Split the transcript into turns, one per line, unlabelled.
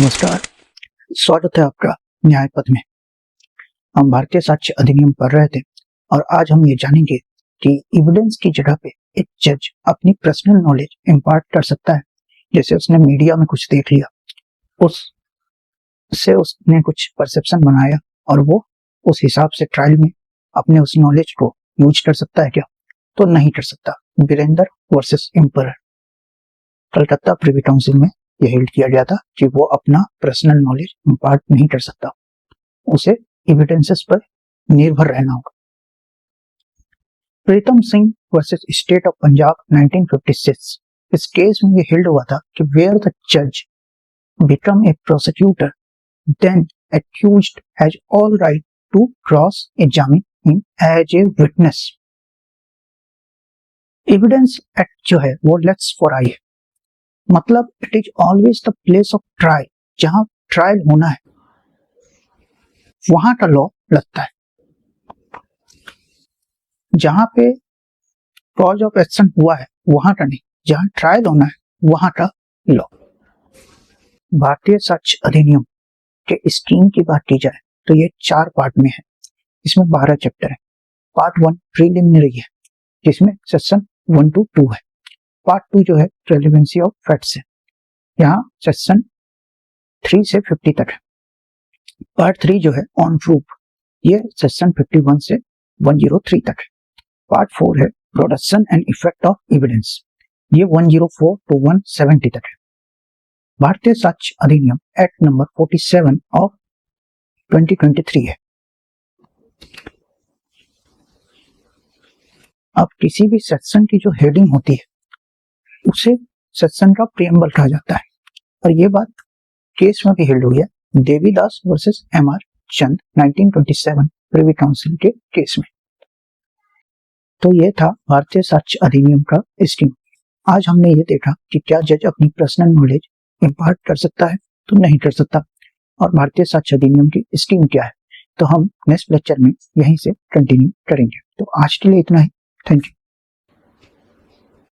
नमस्कार, स्वागत है आपका न्याय पथ में। हम भारतीय साक्ष्य अधिनियम पढ़ रहे थे और आज हम ये जानेंगे कि एविडेंस की जगह पे एक जज अपनी पर्सनल नॉलेज इम्पार्ट कर सकता है। जैसे उसने मीडिया में कुछ देख लिया, उससे उसने कुछ परसेप्शन बनाया और वो उस हिसाब से ट्रायल में अपने उस नॉलेज को यूज कर सकता है क्या? तो नहीं कर सकता। Virendra versus emperor, Calcutta privy council में यह हेल्ड किया गया था कि वो अपना पर्सनल नॉलेज इम्पार्ट नहीं कर सकता, उसे एविडेंसेस पर निर्भर रहना होगा। Pritam Singh versus state of Punjab 1956, इस केस में ये हेल्ड हुआ था कि वेयर द जज become a prosecutor then accused has all right to cross examine him as a witness। Evidence act जो है वो लेट्स फॉर आई है, मतलब it is always the place of trial, जहां ट्रायल होना है वहां का लॉ लगता है। जहां पे कॉज ऑफ एक्शन हुआ है वहां का नहीं, जहां ट्रायल होना है वहां का लॉ। भारतीय साक्ष्य अधिनियम के स्कीम की बात की जाए तो ये 4 पार्ट में है। इसमें 12 चैप्टर है। पार्ट 1 प्रीलिमिनरी है, जिसमें सेक्शन 1 to 2 है। पार्ट 2 जो है रेलेवेंसी ऑफ फैक्ट्स है, यहाँ सेक्शन 3 से 50 तक है। पार्ट 3 जो है ऑन प्रूफ, ये सेक्शन 51 से 103 तक है। पार्ट 4 है production and effect of evidence, ये 104 to 170 तक है। भारतीय साक्ष्य अधिनियम एक्ट नंबर 47 ऑफ 2023 है। अब किसी भी सेक्शन की जो हेडिंग होती है उसे सेक्शन का प्रीएम्बल कहा जाता है, और ये बात केस में भी हेल्ड हुई है, देवीदास वर्सेस एमआर चंद 1927 प्रिवी काउंसिल के केस में। तो ये था भारतीय साक्ष्य अधिनियम का स्कीम। आज हमने ये देखा कि क्या जज अपनी पर्सनल नॉलेज इम्पार्ट कर सकता है तो नहीं कर सकता, और भारतीय साक्ष्य अधिनियम की स्कीम क्या है। तो हम नेक्स्ट लेक्चर में यहीं से कंटिन्यू करेंगे। तो आज के लिए इतना ही। Thank you.